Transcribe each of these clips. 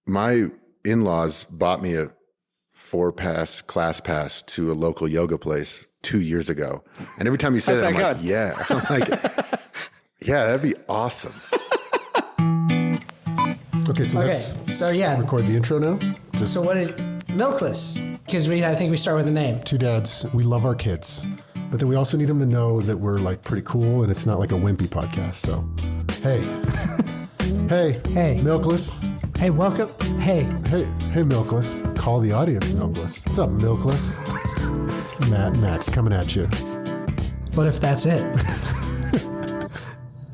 my in-laws bought me a 4-pass class pass to a local yoga place 2 years ago. And every time you say that, I'm like, yeah. I'm like, yeah, that'd be awesome. Okay, so let's record the intro now. So what did Milkless? Because I think we start with the name. Two dads, we love our kids, but then we also need them to know that we're like pretty cool and it's not like a wimpy podcast. So, hey, hey, Milkless. Hey, welcome. Hey, Milkless. Call the audience, Milkless. What's up, Milkless? Max coming at you. What if that's it?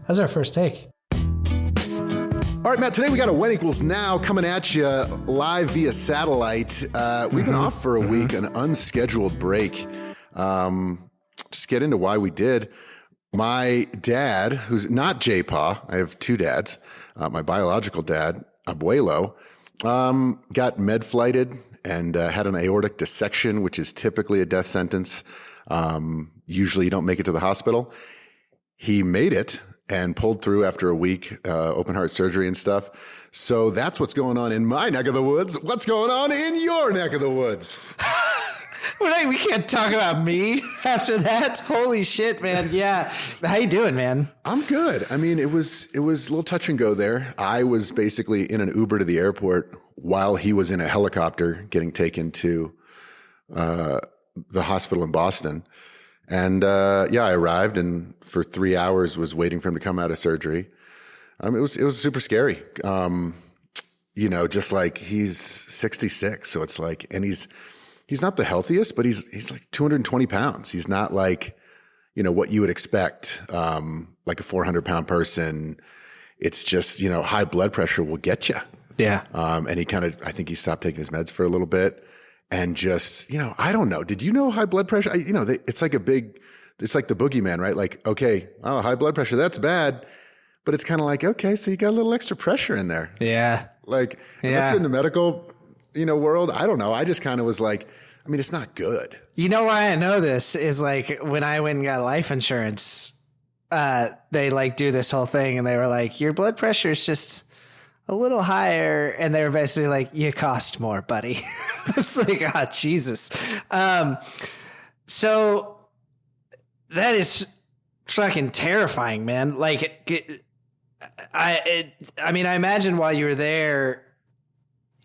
That's our first take. All right, Matt, today we got a When Equals Now coming at you live via satellite. We've been off for a week, an unscheduled break. Just get into why we did. My dad, who's not J-Pa, I have two dads, my biological dad, Abuelo, got med-flighted and had an aortic dissection, which is typically a death sentence. Usually you don't make it to the hospital. He made it and pulled through after a week, open heart surgery and stuff. So that's what's going on in my neck of the woods. What's going on in your neck of the woods? We can't talk about me after that. Holy shit, man. Yeah. How you doing, man? I'm good. I mean, it was a little touch and go there. I was basically in an Uber to the airport while he was in a helicopter getting taken to the hospital in Boston. And I arrived and for 3 hours was waiting for him to come out of surgery. It was super scary. Just like he's 66, so it's like, and he's not the healthiest, but he's like 220 pounds. He's not like, what you would expect, like a 400-pound person. It's just, high blood pressure will get you. Yeah. And I think he stopped taking his meds for a little bit. And just, I don't know. Did you know high blood pressure? It's like it's like the boogeyman, right? Like, okay, high blood pressure, that's bad. But it's kind of like, okay, so you got a little extra pressure in there. Yeah. Like, unless you're in the medical, world, I don't know. I just kind of was like, it's not good. You know why I know this is like when I went and got life insurance, they like do this whole thing and they were like, your blood pressure is just a little higher, and they were basically like, you cost more, buddy. It's like, Jesus. So that is fucking terrifying, man. Like, I imagine while you were there,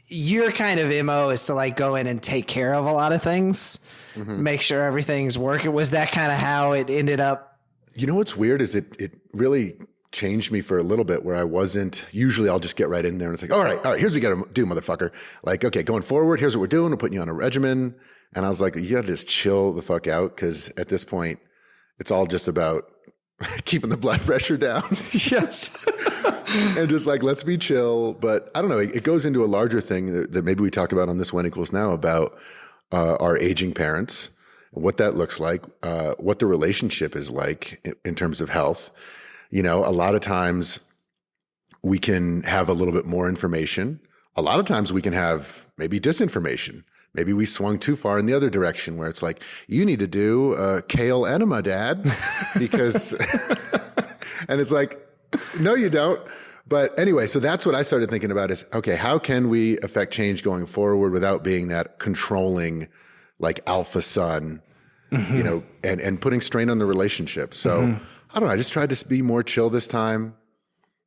your kind of MO is to like go in and take care of a lot of things, make sure everything's working. Was that kind of how it ended up? What's weird is it really changed me for a little bit where I wasn't, usually I'll just get right in there and it's like, all right, here's what you got to do, motherfucker. Like, okay, going forward, here's what we're doing. We're putting you on a regimen. And I was like, you got to just chill the fuck out. Cause at this point it's all just about keeping the blood pressure down. Yes. And just like, let's be chill. But I don't know. It goes into a larger thing that maybe we talk about on this When Equals Now about our aging parents, what that looks like, what the relationship is like in terms of health. A lot of times we can have a little bit more information. A lot of times we can have maybe disinformation. Maybe we swung too far in the other direction where it's like, you need to do kale enema, Dad, because, and it's like, no, you don't. But anyway, so that's what I started thinking about is, okay, how can we affect change going forward without being that controlling, like alpha son, and putting strain on the relationship. So I don't know. I just tried to be more chill this time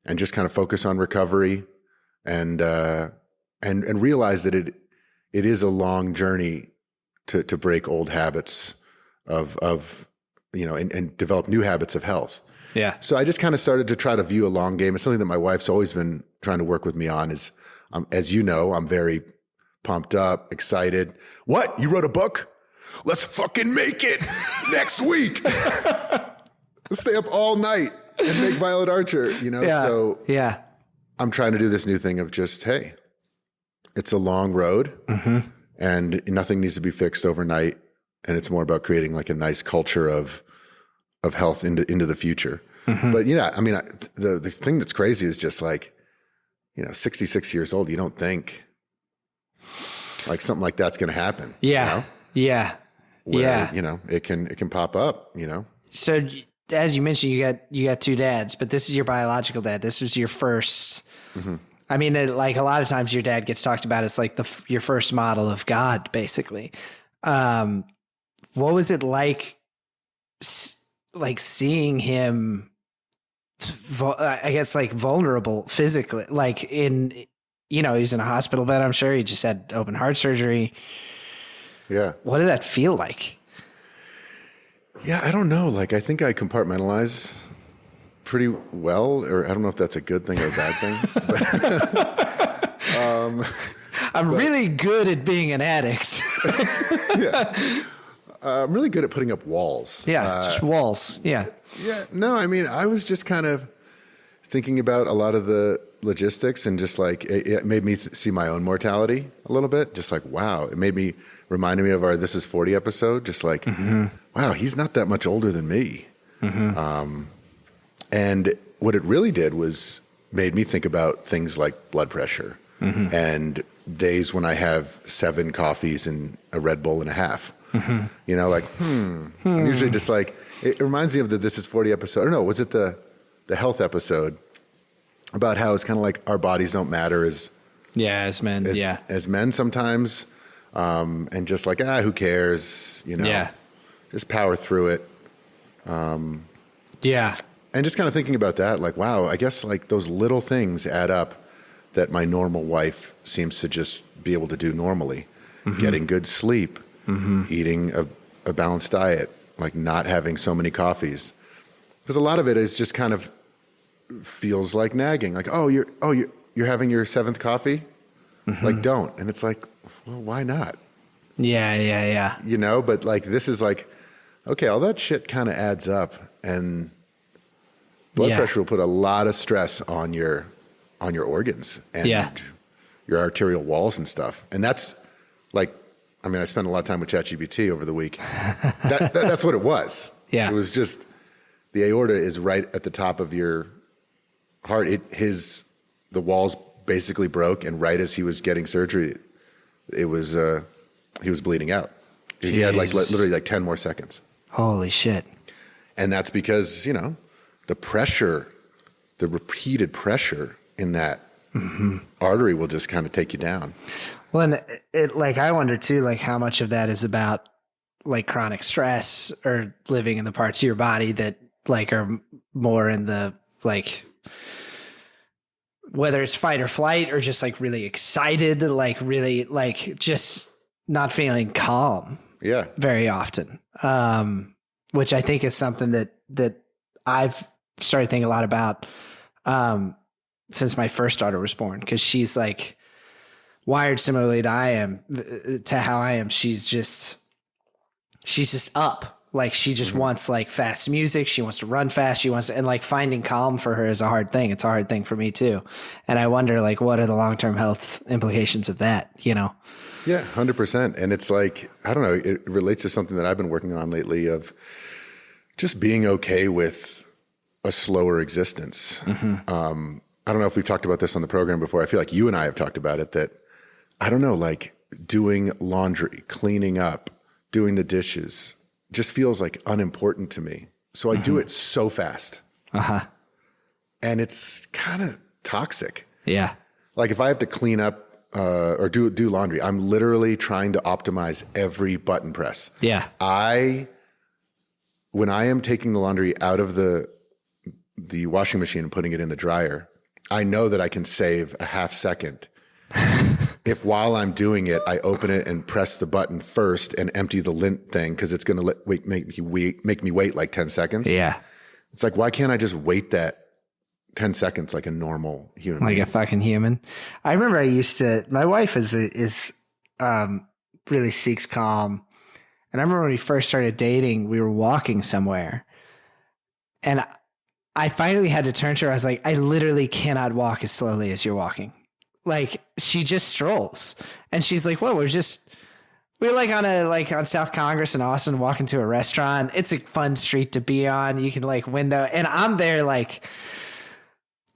and just kind of focus on recovery and realize that it is a long journey to break old habits of and develop new habits of health. Yeah. So I just kind of started to try to view a long game. It's something that my wife's always been trying to work with me on is, as you know, I'm very pumped up, excited. What? You wrote a book? Let's fucking make it next week. Stay up all night and make Violet Archer, Yeah. So yeah, I'm trying to do this new thing of just, hey, it's a long road and nothing needs to be fixed overnight. And it's more about creating like a nice culture of health into the future. But the thing that's crazy is just like, 66 years old, you don't think like something like that's going to happen. Yeah. Yeah. Where, it can pop up, So as you mentioned, you got two dads, but this is your biological dad. This was your first I mean, like a lot of times your dad gets talked about as like your first model of God, basically. What was it like seeing him, I guess, like vulnerable physically, like he's in a hospital bed, I'm sure he just had open heart surgery. Yeah. What did that feel like? Yeah, I don't know. Like, I think I compartmentalize pretty well, or I don't know if that's a good thing or a bad thing. I'm really good at being an addict. Yeah. I'm really good at putting up walls. Yeah, just walls. Yeah. Yeah, no, I mean, I was just kind of thinking about a lot of the logistics, and just like it made me see my own mortality a little bit. Just like, wow, it reminded me of our This Is 40 episode. Just like, wow, he's not that much older than me. And what it really did was made me think about things like blood pressure and days when I have 7 coffees and a Red Bull and a half. I'm usually just like, it reminds me of the This Is 40 episode. Or no, was it the health episode about how it's kind of like our bodies don't matter as men. As men sometimes. And just like, who cares? Just power through it. And just kind of thinking about that, like, wow, I guess like those little things add up that my normal wife seems to just be able to do normally. Getting good sleep, eating a balanced diet, like not having so many coffees. Because a lot of it is just kind of feels like nagging. Like, you're having your 7th coffee? Like, don't. And it's like, well, why not? Yeah. But like, this is like, okay, all that shit kind of adds up, and blood pressure will put a lot of stress on your organs and your arterial walls and stuff. And that's like, I mean, I spent a lot of time with ChatGPT over the week. That's what it was. Yeah. It was just, the aorta is right at the top of your heart. The walls basically broke, and right as he was getting surgery, he was bleeding out. He had like literally like 10 more seconds. Holy shit. And that's because, the pressure, the repeated pressure in that artery will just kind of take you down. Well, and I wonder too, like how much of that is about like chronic stress or living in the parts of your body that like are more in the like, whether it's fight or flight or just like really excited, like really like just not feeling calm. Yeah. Very often. Which I think is something that I've started thinking a lot about since my first daughter was born, because she's like wired similarly to how I am. She's just up. Like she just wants like fast music. She wants to run fast. And like finding calm for her is a hard thing. It's a hard thing for me too. And I wonder like, what are the long-term health implications of that, Yeah, 100%. And it's like, I don't know, it relates to something that I've been working on lately of just being okay with a slower existence. I don't know if we've talked about this on the program before. I feel like you and I have talked about it, that I don't know, like doing laundry, cleaning up, doing the dishes just feels like unimportant to me. So I do it so fast. And it's kind of toxic. Yeah. Like if I have to clean up or do laundry, I'm literally trying to optimize every button press. Yeah. When I am taking the laundry out of the washing machine and putting it in the dryer, I know that I can save a half second if while I'm doing it, I open it and press the button first and empty the lint thing, because it's going to make me wait like 10 seconds. Yeah. It's like, why can't I just wait that 10 seconds like a normal human being? Like a fucking human. I remember my wife is really seeks calm. And I remember when we first started dating, we were walking somewhere. And I finally had to turn to her. I was like, I literally cannot walk as slowly as you're walking. Like she just strolls, and she's like, "Well, we're on South Congress in Austin, walking to a restaurant. It's a fun street to be on. You can like window, and I'm there like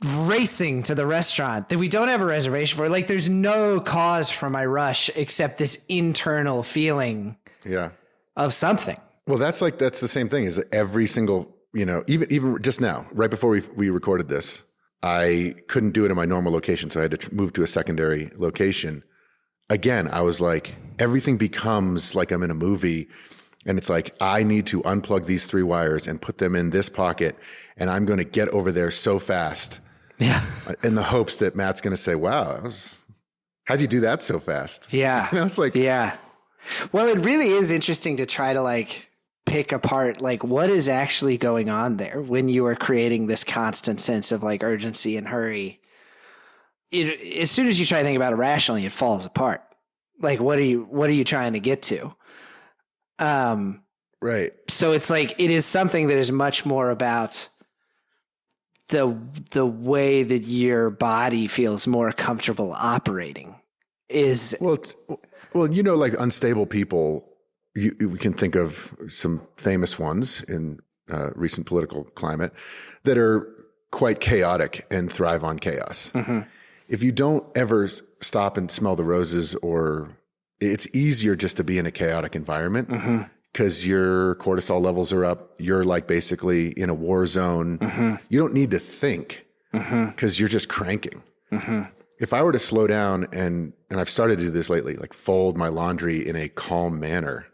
racing to the restaurant that we don't have a reservation for. Like there's no cause for my rush except this internal feeling of something." Well, that's the same thing. Is every single, even just now, right before we recorded this, I couldn't do it in my normal location, so I had to move to a secondary location. Again, I was like, everything becomes like I'm in a movie, and it's like, I need to unplug these 3 wires and put them in this pocket, and I'm going to get over there so fast. Yeah. In the hopes that Matt's going to say, wow, how'd you do that so fast? Yeah. It's like, yeah. Well, it really is interesting to try to like pick apart like what is actually going on there when you are creating this constant sense of like urgency and hurry. As soon as you try to think about it rationally, it falls apart. Like, what are you trying to get to? right. So it's like, it is something that is much more about the way that your body feels more comfortable operating is. Well, like unstable people, we can think of some famous ones in recent political climate that are quite chaotic and thrive on chaos. Mm-hmm. If you don't ever stop and smell the roses, or it's easier just to be in a chaotic environment because your cortisol levels are up. You're like basically in a war zone. Mm-hmm. You don't need to think because you're just cranking. Mm-hmm. If I were to slow down and I've started to do this lately, like fold my laundry in a calm manner,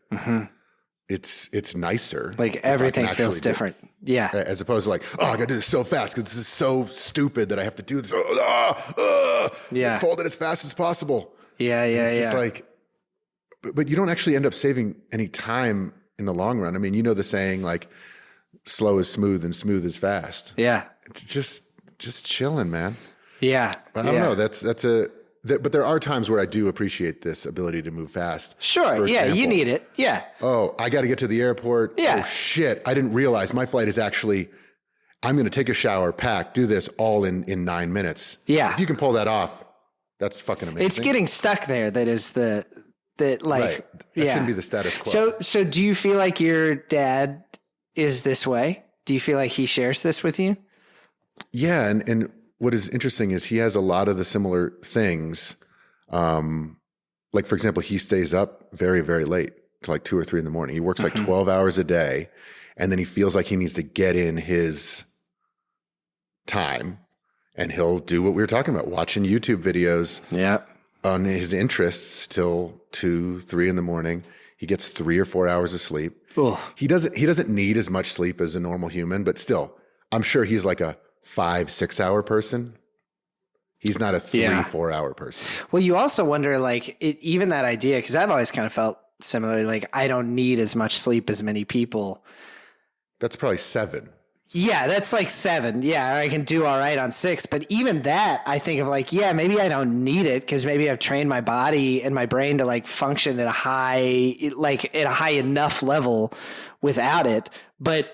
it's nicer. Like everything feels different. Yeah. As opposed to like, oh, I got to do this so fast because this is so stupid that I have to do this. Yeah. Fold it as fast as possible. Yeah. It's just like, but you don't actually end up saving any time in the long run. I mean, the saying like, slow is smooth and smooth is fast. Yeah. Just chilling, man. Yeah. But I don't know. But there are times where I do appreciate this ability to move fast. Sure. For Yeah. example, You need it. Yeah. Oh, I got to get to the airport. Yeah. Oh shit. I didn't realize my flight is actually, I'm going to take a shower, pack, do this all in 9 minutes. Yeah. If you can pull that off, that's fucking amazing. It's getting stuck there. That is right. That shouldn't be the status quo. So do you feel like your dad is this way? Do you feel like he shares this with you? Yeah. And what is interesting is he has a lot of the similar things. Like for example, he stays up very, very late to like 2 or 3 in the morning. He works like 12 hours a day, and then he feels like he needs to get in his time, and he'll do what we were talking about, watching YouTube videos on his interests till 2, 3 in the morning. He gets 3 or 4 hours of sleep. Ugh. He doesn't need as much sleep as a normal human, but still, I'm sure he's like a 5-6 hour person. He's not a 3-4 hour person. Well, you also wonder, like, even that idea, because I've always kind of felt similarly, like, I don't need as much sleep as many people. That's probably 7. Yeah, that's like 7. Yeah, I can do all right on 6. But even that, I think of like, yeah, maybe I don't need it because maybe I've trained my body and my brain to like function at a high enough level without it. But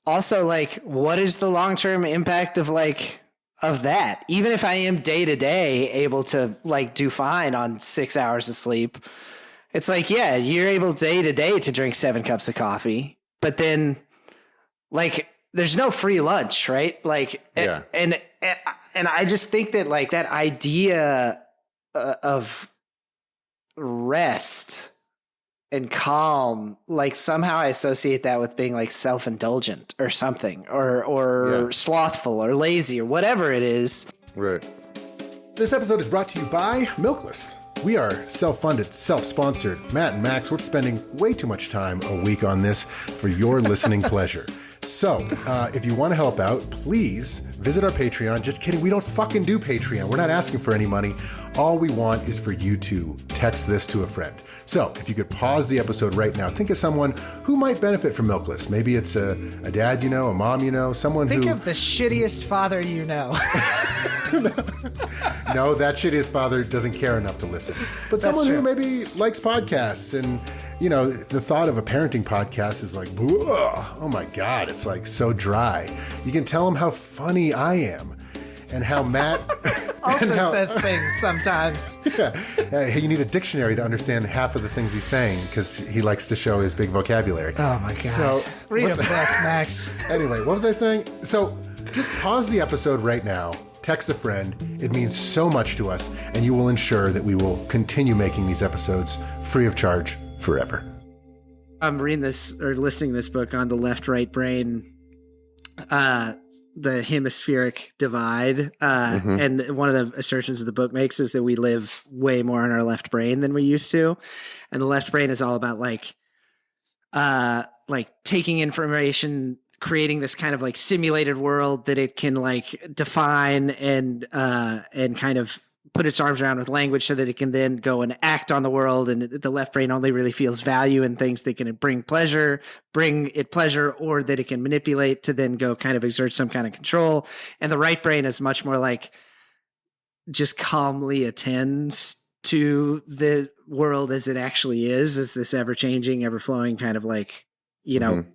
also, like, what is the long-term impact of that? Even if I am day to day able to like do fine on 6 hours of sleep, it's like, yeah, you're able day to day to drink 7 cups of coffee, but then like there's no free lunch, right? Like, yeah. And I just think that like that idea of rest and calm, like somehow I associate that with being like self-indulgent or something, or slothful or lazy or whatever it is. Right. This episode is brought to you by Milkless. We are self-funded, self-sponsored. Matt and Max, we're spending way too much time a week on this for your listening pleasure. So, if you want to help out, please visit our Patreon. Just kidding, we don't fucking do Patreon. We're not asking for any money. All we want is for you to text this to a friend. So, if you could pause the episode right now, think of someone who might benefit from Milkless. Maybe it's a dad you know, a mom you know, someone Think of the shittiest father you know. No, that shittiest father doesn't care enough to listen. But someone who maybe likes podcasts and, you know, the thought of a parenting podcast is like, oh my God, it's like so dry. You can tell them how funny I am and how Matt also says things sometimes. Yeah. You need a dictionary to understand half of the things he's saying because he likes to show his big vocabulary. Oh my God. So, read a book, Max. Anyway, what was I saying? So just pause the episode right now. Text a friend. It means so much to us, and you will ensure that we will continue making these episodes free of charge forever. I'm reading this or listening to this book on the left-right brain. the hemispheric divide. And one of the assertions the book makes is that we live way more in our left brain than we used to. And the left brain is all about like taking information, creating this kind of like simulated world that it can like define and kind of put its arms around with language so that it can then go and act on the world. And the left brain only really feels value in things that can bring it pleasure, or that it can manipulate to then go kind of exert some kind of control. And the right brain is much more like just calmly attends to the world as it actually is, as this ever changing, ever flowing kind of like, you know,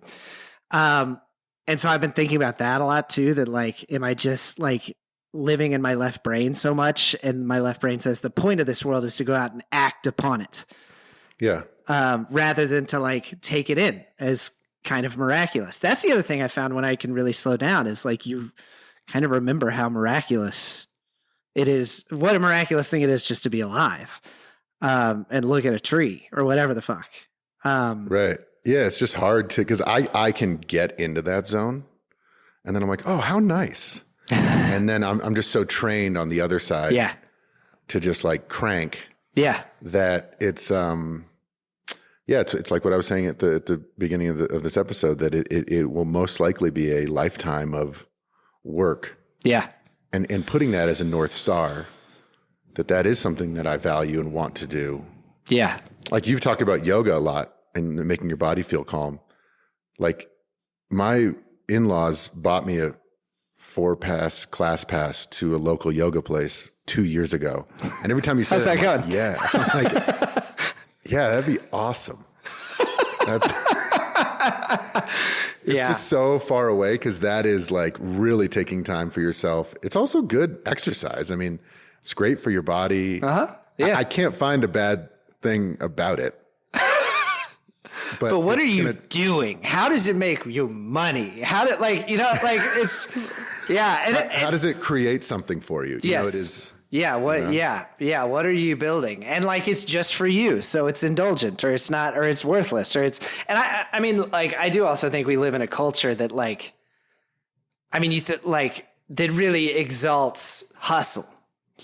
and so I've been thinking about that a lot too, that like, am I just like living in my left brain so much? And my left brain says the point of this world is to go out and act upon it. Yeah. Rather than to like take it in as kind of miraculous. That's the other thing I found when I can really slow down, is like you kind of remember how miraculous it is, what a miraculous thing it is just to be alive, and look at a tree or whatever the fuck. Right. Yeah. It's just hard to, cause I can get into that zone and then I'm like, oh, how nice. And then I'm just so trained on the other side to just like crank that it's, it's like what I was saying at the beginning of this episode, that it will most likely be a lifetime of work. Yeah. And putting that as a North Star, that is something that I value and want to do. Yeah. Like you've talked about yoga a lot and making your body feel calm. Like my in-laws bought me a 4-pass class pass to a local yoga place 2 years ago. And every time you say how's that going? Like, yeah. I'm like, yeah, that'd be awesome. It's just so far away, because that is like really taking time for yourself. It's also good exercise. I mean, it's great for your body. Yeah. I can't find a bad thing about it. But what are you doing? How does it make you money? How did it's and how does it create something for you? You know, it is. Yeah. What? Yeah. What are you building? And like, it's just for you, so it's indulgent, or it's not, or it's worthless, or it's. And I mean, like, I do also think we live in a culture that, like, I mean, that really exalts hustle.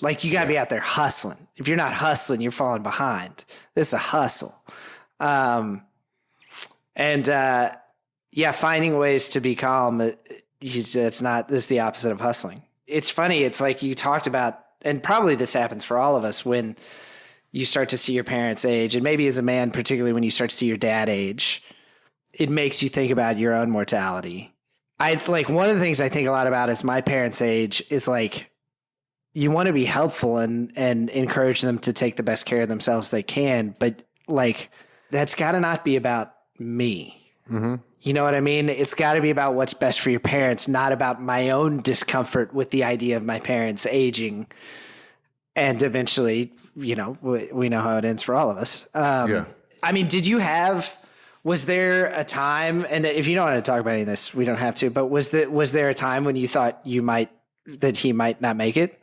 Like, you got to be out there hustling. If you're not hustling, you're falling behind. This is a hustle. Finding ways to be calm. This is the opposite of hustling. It's funny. It's like you talked about, and probably this happens for all of us, when you start to see your parents age, and maybe as a man, particularly when you start to see your dad age, it makes you think about your own mortality. One of the things I think a lot about is my parents' age is like, you want to be helpful and encourage them to take the best care of themselves they can. But like, that's got to not be about me. Mm-hmm. You know what I mean? It's got to be about what's best for your parents, not about my own discomfort with the idea of my parents aging. And eventually, you know, we know how it ends for all of us. I mean, was there a time, and if you don't want to talk about any of this, we don't have to, but was there a time when you thought that he might not make it?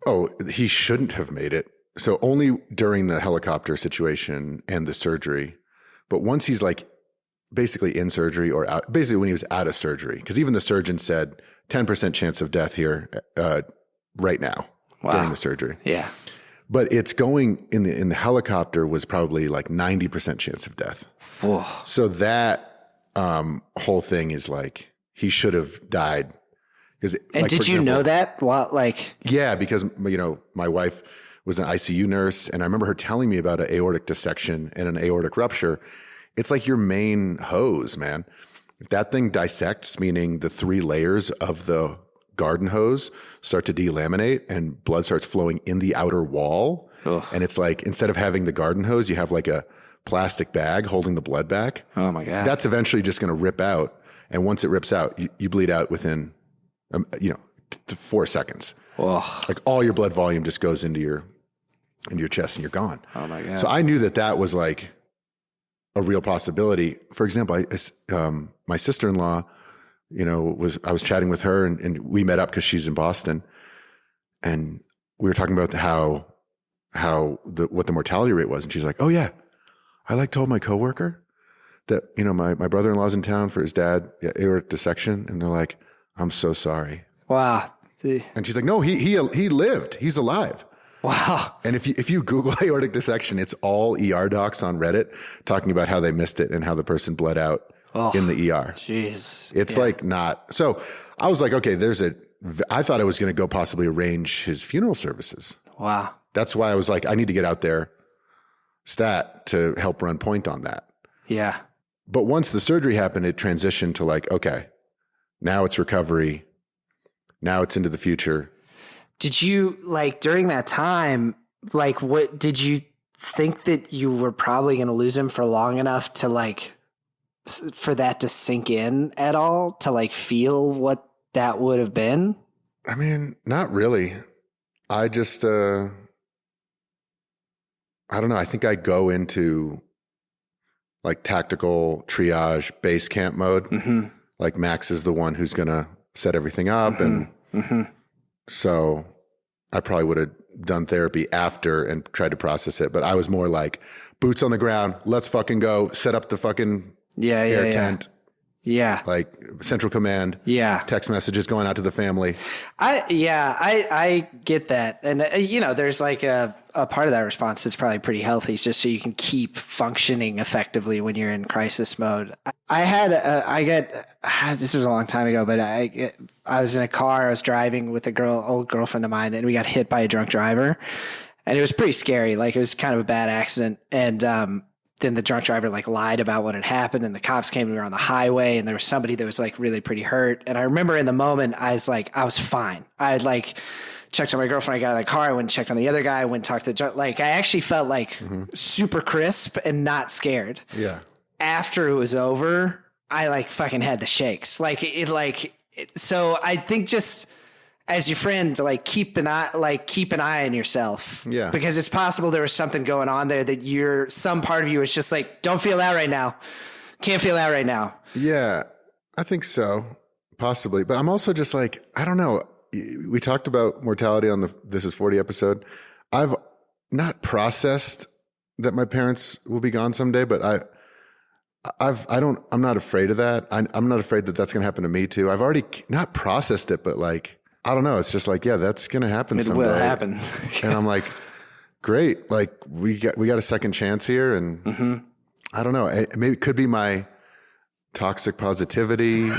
Oh, he shouldn't have made it. So only during the helicopter situation and the surgery. But once he's like basically in surgery or out, basically when he was out of surgery, because even the surgeon said 10% chance of death here right now during the surgery. Yeah. But it's going in the helicopter was probably like 90% chance of death. Whoa. So that whole thing is like, he should have died. And did you know that? Yeah, because, you know, my wife was an ICU nurse, and I remember her telling me about an aortic dissection and an aortic rupture. It's like your main hose, man. If that thing dissects, meaning the 3 layers of the garden hose start to delaminate and blood starts flowing in the outer wall. Ugh. And it's like, instead of having the garden hose, you have like a plastic bag holding the blood back. Oh my God. That's eventually just going to rip out. And once it rips out, you bleed out within, 4 seconds. Oh. Like all your blood volume just goes into your chest and you're gone. Oh my God. So I knew that was like a real possibility. For example, my sister-in-law, I was chatting with her and we met up because she's in Boston, and we were talking about what the mortality rate was. And she's like, oh yeah, I told my coworker that, my brother-in-law's in town for his dad, aortic dissection. And they're like, I'm so sorry. Wow. And she's like, no, he lived. He's alive. Wow. And if you Google aortic dissection, it's all ER docs on Reddit talking about how they missed it and how the person bled out in the ER. Jeez. It's like not. So I was like, okay, I thought I was going to go possibly arrange his funeral services. Wow. That's why I was like, I need to get out there stat to help run point on that. Yeah. But once the surgery happened, it transitioned to like, okay, now it's recovery. Now it's into the future. Did you like during that time, like what did you think that you were probably going to lose him for long enough to like, for that to sink in at all, to like feel what that would have been? I mean, not really. I just, I don't know. I think I go into like tactical triage base camp mode. Mm-hmm. Like Max is the one who's going to set everything up. And so I probably would have done therapy after and tried to process it. But I was more like boots on the ground. Let's fucking go set up the fucking air tent. Yeah. Like central command. Yeah. Text messages going out to the family. I get that. And, there's like a part of that response that's probably pretty healthy just so you can keep functioning effectively when you're in crisis mode. This was a long time ago, but I was in a car, I was driving with old girlfriend of mine, and we got hit by a drunk driver, and it was pretty scary. Like it was kind of a bad accident. And, then the drunk driver like lied about what had happened, and the cops came. We were on the highway, and there was somebody that was like really pretty hurt. And I remember in the moment, I was fine. I had like checked on my girlfriend. I got out of the car. I went and checked on the other guy. I went and talked to the drunk. Like I actually felt like super crisp and not scared. Yeah. After it was over, I like fucking had the shakes. So I think just as your friend, like keep an eye on yourself. Yeah. Because it's possible there was something going on there that some part of you is just like, don't feel that right now. Can't feel that right now. Yeah, I think so. Possibly. But I'm also just like, I don't know. We talked about mortality on the This Is 40 episode. I've not processed that my parents will be gone someday, but I'm not afraid of that. I'm not afraid that that's going to happen to me too. I've already not processed it, but like, I don't know. It's just like, yeah, that's going to happen someday. It will happen. And I'm like, great. Like we got a second chance here. And I don't know. Maybe it could be my toxic positivity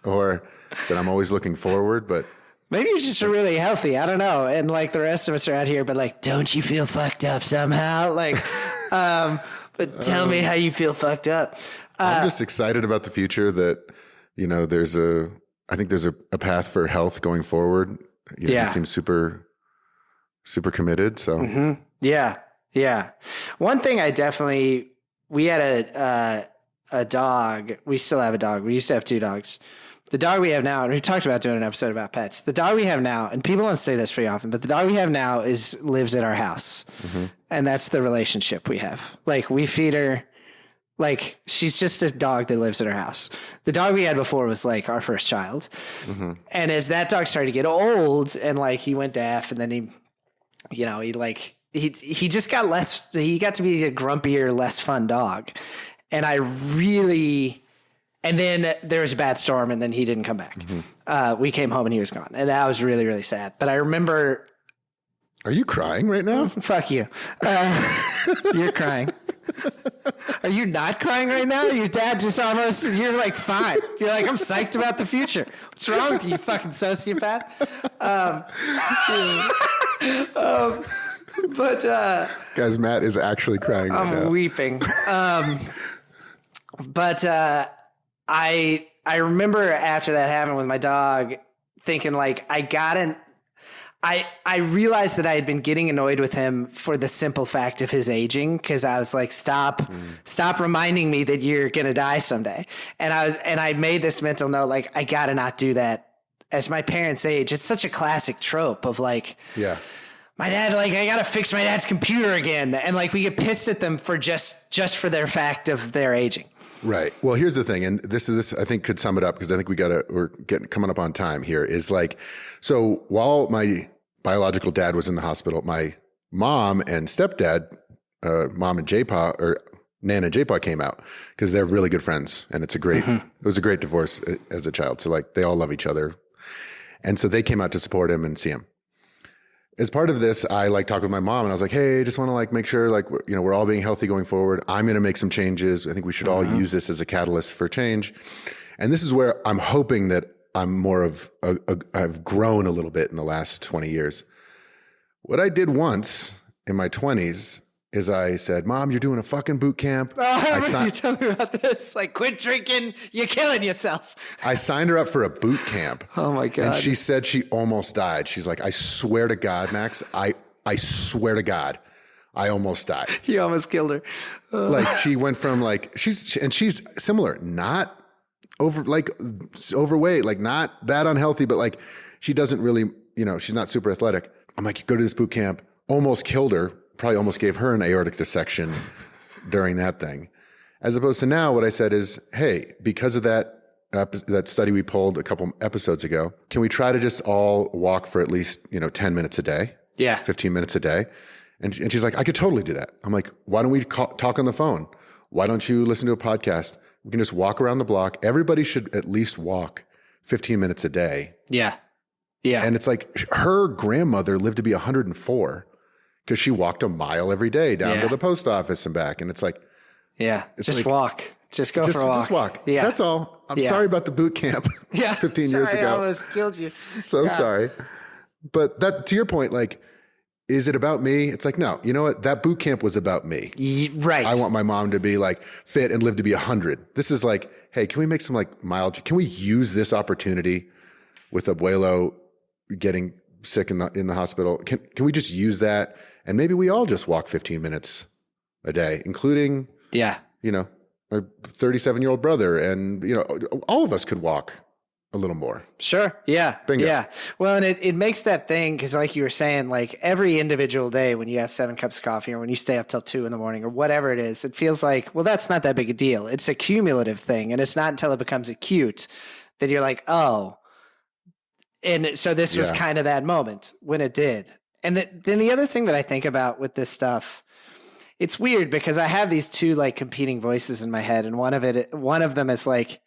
or that I'm always looking forward, but maybe you're just really healthy. I don't know. And like the rest of us are out here, but like, don't you feel fucked up somehow? Like, but tell me how you feel fucked up. I'm just excited about the future that, I think there's a path for health going forward. He seems super, super committed. So Yeah. One thing we had a dog. We still have a dog. We used to have 2 dogs. The dog we have now, and we talked about doing an episode about pets. The dog we have now, and people don't say this very often, but the dog we have now lives at our house. And that's the relationship we have. Like we feed her. Like she's just a dog that lives at our house. The dog we had before was like our first child. And as that dog started to get old and like he went deaf and then he just got he got to be a grumpier, less fun dog. And and then there was a bad storm and then he didn't come back. We came home and he was gone. And that was really, really sad. But I remember. Are you crying right now? Fuck you. You're crying. Are you not crying right now? Your dad you're like fine. You're like, I'm psyched about the future. What's wrong with you, you fucking sociopath? Guys, Matt is actually crying right now. I'm weeping. I remember after that happened with my dog thinking like, I realized that I had been getting annoyed with him for the simple fact of his aging. Cause I was like, stop reminding me that you're going to die someday. And I made this mental note, like, I gotta not do that as my parents age. It's such a classic trope of like, my dad, like, I gotta fix my dad's computer again. And like, we get pissed at them for just for their fact of their aging. Right. Well, here's the thing. And this I think could sum it up because I think we're coming up on time here is like, so while my biological dad was in the hospital, my mom and stepdad, mom and J-Pa, or Nana and J-Paw came out because they're really good friends. And it was a great divorce as a child. So like they all love each other. And so they came out to support him and see him. As part of this, I like talked with my mom and I was like, hey, I just want to like make sure like, we're all being healthy going forward. I'm going to make some changes. I think we should all use this as a catalyst for change. And this is where I'm hoping that I'm more of I've grown a little bit in the last 20 years. What I did once in my 20s is I said, Mom, you're doing a fucking boot camp. You told me about this. Like, quit drinking. You're killing yourself. I signed her up for a boot camp. Oh my God. And she said she almost died. She's like, I swear to God, Max, I swear to God, I almost died. You almost killed her. Like she went from like, she's similar, not overweight, like not that unhealthy, but like she doesn't really, she's not super athletic. I'm like, you go to this boot camp, almost killed her. Probably almost gave her an aortic dissection during that thing. As opposed to now, what I said is, hey, because of that study we pulled a couple episodes ago, can we try to just all walk for at least, 10 minutes a day? Yeah. 15 minutes a day. And she's like, I could totally do that. I'm like, why don't we talk on the phone? Why don't you listen to a podcast? We can just walk around the block. Everybody should at least walk 15 minutes a day. Yeah. Yeah. And it's like her grandmother lived to be 104. Because she walked a mile every day down to the post office and back. And it's like, just like, walk. Just go for a walk. Just walk. Yeah. That's all. I'm sorry about the boot camp 15 years ago. I almost killed you. So sorry. But that, to your point, like, is it about me? It's like, no, you know what? That boot camp was about me. Right. I want my mom to be like fit and live to be 100. This is like, hey, can we make some like can we use this opportunity with Abuelo getting sick in the hospital? Can we just use that? And maybe we all just walk 15 minutes a day, including, a 37-year-old brother. And, all of us could walk a little more. Sure. Yeah. Bingo. Yeah. Well, and it makes that thing, because like you were saying, like every individual day when you have 7 cups of coffee or when you stay up till 2 a.m. or whatever it is, it feels like, well, that's not that big a deal. It's a cumulative thing. And it's not until it becomes acute that you're like, oh. And so this was kind of that moment when it did. And then the other thing that I think about with this stuff, it's weird because I have these two like competing voices in my head. And one of them is like,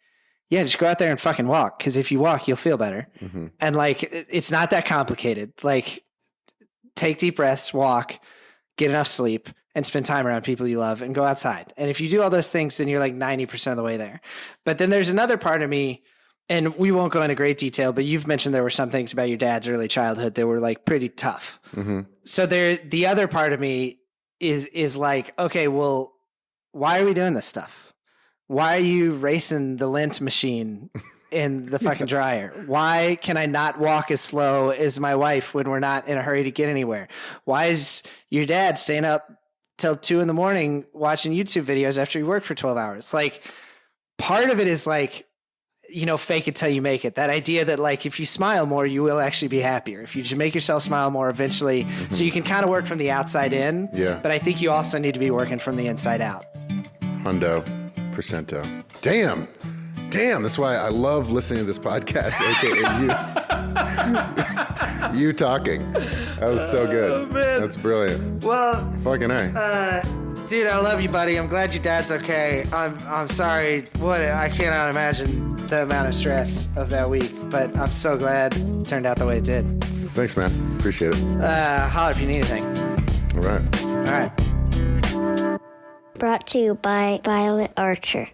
yeah, just go out there and fucking walk. Because if you walk, you'll feel better. Mm-hmm. And like, it's not that complicated. Like, take deep breaths, walk, get enough sleep, and spend time around people you love and go outside. And if you do all those things, then you're like 90% of the way there. But then there's another part of me, and we won't go into great detail, but you've mentioned there were some things about your dad's early childhood that were like pretty tough. Mm-hmm. So the other part of me is like, okay, well, why are we doing this stuff? Why are you racing the lint machine in the fucking dryer? Why can I not walk as slow as my wife when we're not in a hurry to get anywhere? Why is your dad staying up till 2 a.m. watching YouTube videos after he worked for 12 hours? Like, part of it is like, fake it till you make it. That idea that like, if you smile more, you will actually be happier. If you just make yourself smile more eventually, so you can kind of work from the outside in. Yeah. But I think you also need to be working from the inside out. Hundo, percento. Damn. That's why I love listening to this podcast, aka you talking. That was so good. Oh, man. That's brilliant. Well, fucking A. Dude, I love you, buddy. I'm glad your dad's okay. I'm sorry. I cannot imagine the amount of stress of that week, but I'm so glad it turned out the way it did. Thanks, man. Appreciate it. Holler if you need anything. All right. All right. Brought to you by Violet Archer.